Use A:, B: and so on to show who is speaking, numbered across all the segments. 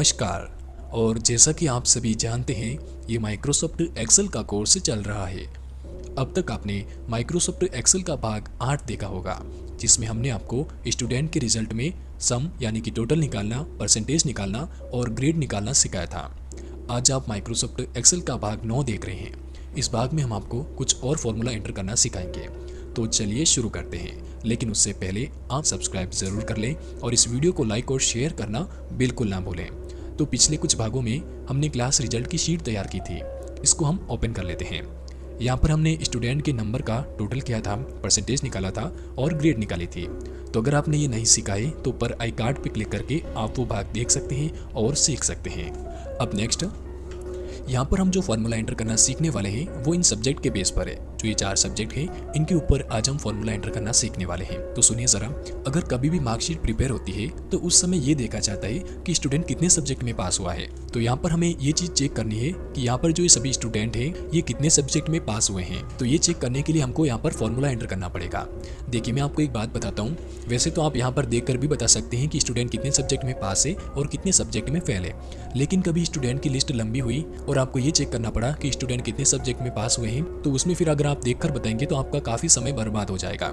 A: नमस्कार। और जैसा कि आप सभी जानते हैं, ये माइक्रोसॉफ्ट एक्सेल का कोर्स चल रहा है। अब तक आपने माइक्रोसॉफ्ट एक्सेल का भाग 8 देखा होगा, जिसमें हमने आपको स्टूडेंट के रिजल्ट में सम यानी कि टोटल निकालना, परसेंटेज निकालना और ग्रेड निकालना सिखाया था। आज आप माइक्रोसॉफ्ट एक्सेल का भाग 9 देख रहे हैं। इस भाग में हम आपको कुछ और फॉर्मूला एंटर करना सिखाएंगे। तो चलिए शुरू करते हैं, लेकिन उससे पहले आप सब्सक्राइब ज़रूर कर लें और इस वीडियो को लाइक और शेयर करना बिल्कुल ना भूलें। तो पिछले कुछ भागों में हमने क्लास रिजल्ट की शीट तैयार की थी। इसको हम ओपन कर लेते हैं। यहाँ पर हमने स्टूडेंट के नंबर का टोटल किया था, परसेंटेज निकाला था और ग्रेड निकाली थी। तो अगर आपने ये नहीं सीखा है तो ऊपर आई कार्ड पर क्लिक करके आप वो भाग देख सकते हैं और सीख सकते हैं। अब नेक्स्ट, यहाँ पर हम जो फार्मूला एंटर करना सीखने वाले हैं वो इन सब्जेक्ट के बेस पर है। जो ये 4 सब्जेक्ट हैं, इनके ऊपर आज हम फार्मूला एंटर करना सीखने वाले हैं। तो सुनिए ज़रा, अगर कभी भी मार्कशीट प्रिपेयर होती है तो उस समय ये देखा जाता है कि स्टूडेंट कितने सब्जेक्ट में पास हुआ है। तो यहाँ पर हमें ये चीज़ चेक करनी है कि यहाँ पर जो ये सभी स्टूडेंट हैं ये कितने सब्जेक्ट में पास हुए हैं। तो ये चेक करने के लिए हमको यहाँ पर फार्मूला एंटर करना पड़ेगा। देखिए, मैं आपको एक बात बताता हूँ। वैसे तो आप यहाँ पर देख कर भी बता सकते हैं कि स्टूडेंट कितने सब्जेक्ट में पास है और कितने सब्जेक्ट में फेल है, लेकिन कभी स्टूडेंट की लिस्ट लंबी हुई और आपको ये चेक करना पड़ा कि स्टूडेंट कितने सब्जेक्ट में पास हुए हैं, तो उसमें फिर अगर आप देखकर बताएंगे तो आपका काफ़ी समय बर्बाद हो जाएगा।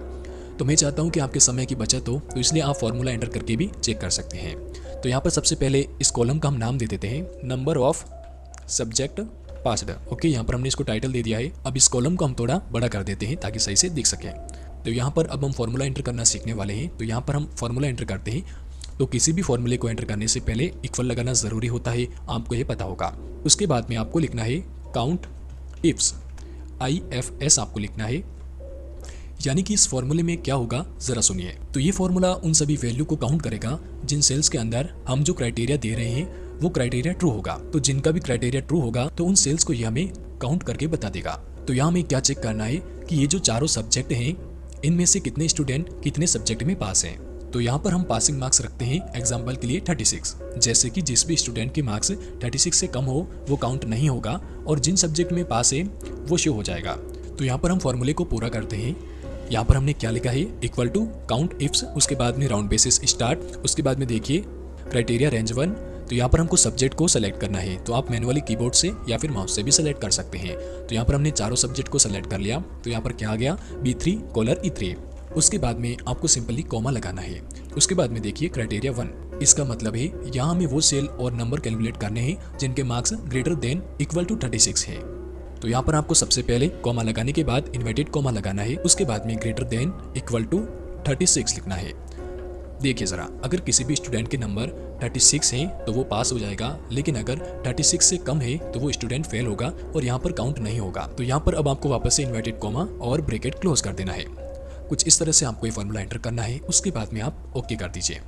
A: तो मैं चाहता हूँ कि आपके समय की बचत हो, तो इसलिए आप फार्मूला एंटर करके भी चेक कर सकते हैं। तो यहाँ पर सबसे पहले इस कॉलम का हम नाम दे देते हैं number of subject passed. Okay, यहाँ पर हमने इसको टाइटल दे दिया है। अब इस कॉलम को हम थोड़ा बड़ा कर देते हैं ताकि सही से दिख सके। तो यहाँ पर अब हम फार्मूला एंटर करना सीखने वाले हैं। तो यहाँ पर हम फार्मूला एंटर करते हैं। तो किसी भी फॉर्मूले को एंटर करने से पहले इक्वल लगाना ज़रूरी होता है, आपको ये पता होगा। उसके बाद में आपको लिखना है काउंट इफ्स, IFS आपको लिखना है। यानी कि इस फॉर्मूले में क्या होगा ज़रा सुनिए। तो ये फॉर्मूला उन सभी वैल्यू को काउंट करेगा जिन सेल्स के अंदर हम जो क्राइटेरिया दे रहे हैं वो क्राइटेरिया ट्रू होगा। तो जिनका भी क्राइटेरिया ट्रू होगा तो उन सेल्स को ये हमें काउंट करके बता देगा। तो यहाँ हमें क्या चेक करना है कि ये जो चारों सब्जेक्ट हैं इनमें से कितने स्टूडेंट कितने सब्जेक्ट में पास हैं। तो यहाँ पर हम पासिंग मार्क्स रखते हैं एग्जाम्पल के लिए 36। जैसे कि जिस भी स्टूडेंट के मार्क्स 36 से कम हो वो काउंट नहीं होगा और जिन सब्जेक्ट में पास है वो शो हो जाएगा। तो यहाँ पर हम फॉर्मूले को पूरा करते हैं। यहाँ पर हमने क्या लिखा है, इक्वल टू काउंट इफ्स, उसके बाद में राउंड बेसिस स्टार्ट, उसके बाद में देखिए क्राइटेरिया रेंज 1। तो यहाँ पर हमको सब्जेक्ट को सेलेक्ट करना है। तो आप मैनुअली कीबोर्ड से या फिर माउस से भी सेलेक्ट कर सकते हैं। तो यहाँ पर हमने चारों सब्जेक्ट को सेलेक्ट कर लिया। तो यहाँ पर क्या आ गया, B3 E3। उसके बाद में आपको सिंपली कॉमा लगाना है। उसके बाद में देखिए क्राइटेरिया 1। इसका मतलब है यहाँ हमें वो सेल और नंबर कैलकुलेट करने हैं जिनके marks greater than equal to 36 है। तो यहाँ पर आपको सबसे पहले कॉमा लगाने के बाद इन्वर्टेड कॉमा लगाना है। उसके बाद में ग्रेटर देन इक्वल टू 36 लिखना है। देखिए ज़रा, अगर किसी भी स्टूडेंट के नंबर 36 हैं तो वो पास हो जाएगा, लेकिन अगर 36 से कम है तो वो स्टूडेंट फेल होगा और यहाँ पर काउंट नहीं होगा। तो यहाँ पर अब आपको वापस से इन्वर्टेड कॉमा और ब्रैकेट क्लोज कर देना है। कुछ इस तरह से आपको ये फार्मूला एंटर करना है। उसके बाद में आप ओके कर दीजिए।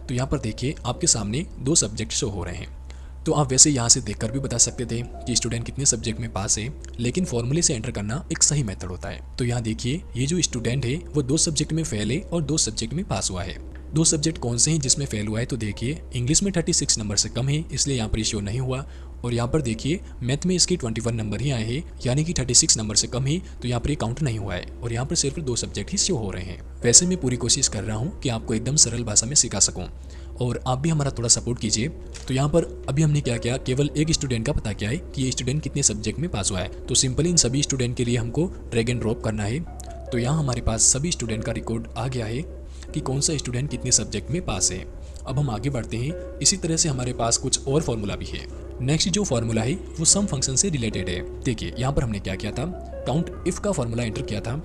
A: तो यहाँ पर देखिए आपके सामने 2 सब्जेक्ट शो हो रहे हैं। तो आप वैसे यहाँ से देखकर भी बता सकते थे कि स्टूडेंट कितने सब्जेक्ट में पास है, लेकिन फॉर्मूले से एंटर करना एक सही मेथड होता है। तो यहाँ देखिए ये जो स्टूडेंट है वो 2 सब्जेक्ट में फेल है और 2 सब्जेक्ट में पास हुआ है। 2 सब्जेक्ट कौन से हैं जिसमें फेल हुआ है? तो देखिए इंग्लिश में 36 नंबर से कम है, इसलिए यहाँ पर शो नहीं हुआ। और यहाँ पर देखिए मैथ में इसके 21 नंबर ही आए हैं, यानी कि 36 नंबर से कम ही, तो यहाँ पर ये काउंट नहीं हुआ है। और यहाँ पर सिर्फ 2 सब्जेक्ट ही शो हो रहे हैं। वैसे मैं पूरी कोशिश कर रहा हूँ कि आपको एकदम सरल भाषा में सिखा सकूँ और आप भी हमारा थोड़ा सपोर्ट कीजिए। तो यहाँ पर अभी हमने क्या किया, केवल एक स्टूडेंट का पता किया है कि ये स्टूडेंट कितने सब्जेक्ट में पास हुआ है। तो सिंपली इन सभी स्टूडेंट के लिए हमको ड्रैग एंड ड्रॉप करना है। तो यहाँ हमारे पास सभी स्टूडेंट का रिकॉर्ड आ गया है कि कौन सा स्टूडेंट कितने सब्जेक्ट में पास है। अब हम आगे बढ़ते हैं। इसी तरह से हमारे पास कुछ और फॉर्मूला भी है। नेक्स्ट जो फॉर्मूला है वो सम फंक्शन से रिलेटेड है। देखिए यहाँ पर हमने क्या किया था, काउंट इफ का फॉर्मूला एंटर किया था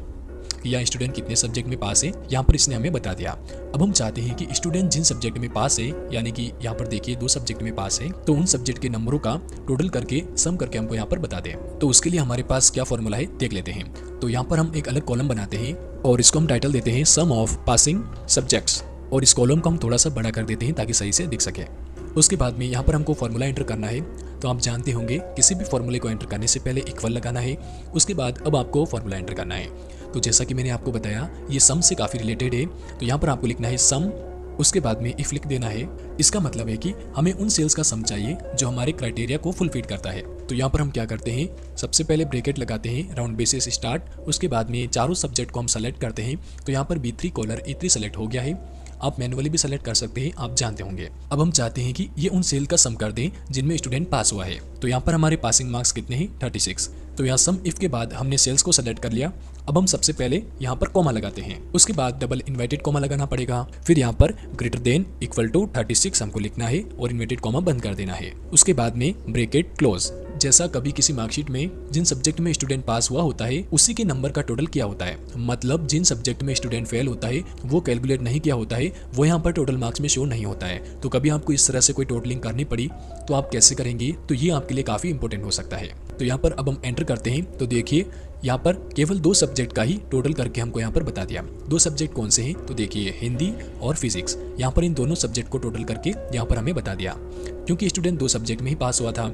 A: कि यह स्टूडेंट कितने सब्जेक्ट में पास है, यहाँ पर इसने हमें बता दिया। अब हम चाहते हैं कि स्टूडेंट जिन सब्जेक्ट में पास है, यानी कि यहाँ पर देखिए 2 सब्जेक्ट में पास है, तो उन सब्जेक्ट के नंबरों का टोटल करके सम करके हमको यहाँ पर बता दें। तो उसके लिए हमारे पास क्या फॉर्मूला है देख लेते हैं। तो यहाँ पर हम एक अलग कॉलम बनाते हैं और इसको हम टाइटल देते हैं सम ऑफ पासिंग सब्जेक्ट्स, और इस कॉलम को हम थोड़ा सा बड़ा कर देते हैं ताकि सही से दिख सके। उसके बाद में यहाँ पर हमको फॉर्मूला एंटर करना है। तो आप जानते होंगे किसी भी फॉर्मूले को एंटर करने से पहले इक्वल लगाना है। उसके बाद अब आपको फॉर्मूला एंटर करना है। तो जैसा कि मैंने आपको बताया ये सम से काफ़ी रिलेटेड है। तो यहाँ पर आपको लिखना है सम, उसके बाद में इफ लिख देना है। इसका मतलब है कि हमें उन सेल्स का सम चाहिए जो हमारे क्राइटेरिया को फुलफिल करता है। तो यहाँ पर हम क्या करते हैं, सबसे पहले ब्रैकेट लगाते हैं, राउंड बेसिस स्टार्ट, उसके बाद में चारों सब्जेक्ट को हम सेलेक्ट करते हैं। तो यहाँ पर B3 E3 सेलेक्ट हो गया है। आप मैनुअली भी सेलेक्ट कर सकते हैं, आप जानते होंगे। अब हम चाहते हैं कि ये उन सेल का सम कर दें जिनमें स्टूडेंट पास हुआ है। तो यहाँ पर हमारे पासिंग मार्क्स कितने हैं, 36। तो यहाँ सम इफ के बाद हमने सेल्स को सेलेक्ट कर लिया। अब हम सबसे पहले यहाँ पर कॉमा लगाते हैं, उसके बाद डबल इन्वर्टेड कॉमा लगाना पड़ेगा। फिर यहाँ पर ग्रेटर देन इक्वल टू 36 हमको लिखना है और इन्वर्टेड कॉमा बंद कर देना है। उसके बाद में ब्रैकेट क्लोज। जैसा कभी किसी मार्कशीट में जिन सब्जेक्ट में स्टूडेंट पास हुआ होता है उसी के नंबर का टोटल किया होता है, मतलब जिन सब्जेक्ट में स्टूडेंट फेल होता है वो कैलकुलेट नहीं किया होता है, वो यहाँ पर टोटल मार्क्स में शो नहीं होता है। तो कभी आपको इस तरह से कोई टोटलिंग करनी पड़ी तो आप कैसे करेंगे, तो ये आपके लिए काफ़ी इंपॉर्टेंट हो सकता है। तो यहाँ पर अब हम एंटर करते हैं तो देखिए यहाँ पर केवल 2 सब्जेक्ट का ही टोटल करके हमको यहाँ पर बता दिया। 2 सब्जेक्ट कौन से हैं, तो देखिए हिंदी और फिजिक्स। यहाँ पर इन दोनों सब्जेक्ट को टोटल करके यहाँ पर हमें बता दिया। क्योंकि स्टूडेंट 2 सब्जेक्ट में ही पास हुआ था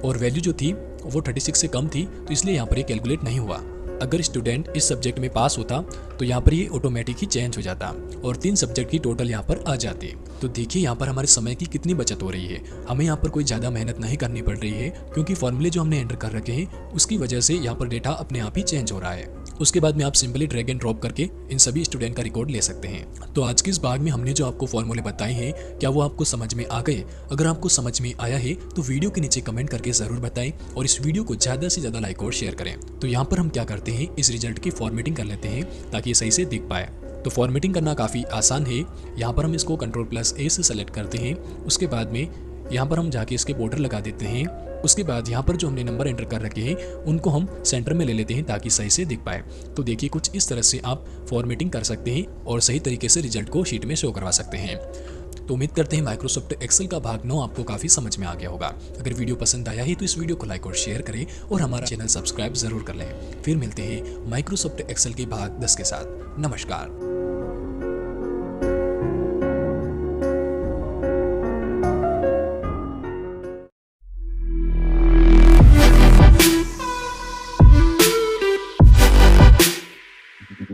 A: और वैल्यू जो थी वो 36 से कम थी, तो इसलिए यहाँ पर ये कैलकुलेट नहीं हुआ। अगर स्टूडेंट इस सब्जेक्ट में पास होता तो यहाँ पर ये ऑटोमेटिक ही चेंज हो जाता और 3 सब्जेक्ट की टोटल यहाँ पर आ जाती। तो देखिए यहाँ पर हमारे समय की कितनी बचत हो रही है। हमें यहाँ पर कोई ज़्यादा मेहनत नहीं करनी पड़ रही है, क्योंकि फॉर्मूले जो हमने एंटर कर रखे हैं उसकी वजह से यहाँ पर डेटा अपने आप ही चेंज हो रहा है। उसके बाद में आप सिंपली ड्रैग एंड ड्रॉप करके इन सभी स्टूडेंट का रिकॉर्ड ले सकते हैं। तो आज के इस भाग में हमने जो आपको फॉर्मूले बताए हैं, क्या वो आपको समझ में आ गए? अगर आपको समझ में आया है तो वीडियो के नीचे कमेंट करके ज़रूर बताएं और इस वीडियो को ज़्यादा से ज़्यादा लाइक और शेयर करें। तो यहाँ पर हम क्या करते हैं, इस रिजल्ट की फॉर्मेटिंग कर लेते हैं ताकि ये सही से दिख पाए। तो फॉर्मेटिंग करना काफ़ी आसान है। यहाँ पर हम इसको Ctrl+A से सेलेक्ट करते हैं। उसके बाद में यहाँ पर हम जाके इसके बॉर्डर लगा देते हैं। उसके बाद यहाँ पर जो हमने नंबर एंटर कर रखे हैं उनको हम सेंटर में ले लेते हैं ताकि सही से दिख पाए। तो देखिए कुछ इस तरह से आप फॉर्मेटिंग कर सकते हैं और सही तरीके से रिजल्ट को शीट में शो करवा सकते हैं। तो उम्मीद करते हैं माइक्रोसॉफ्ट एक्सेल का भाग 9 आपको काफ़ी समझ में आ गया होगा। अगर वीडियो पसंद आया है तो इस वीडियो को लाइक और शेयर करें और हमारा चैनल सब्सक्राइब ज़रूर कर लें। फिर मिलते हैं माइक्रोसॉफ्ट एक्सेल के भाग 10 के साथ। नमस्कार।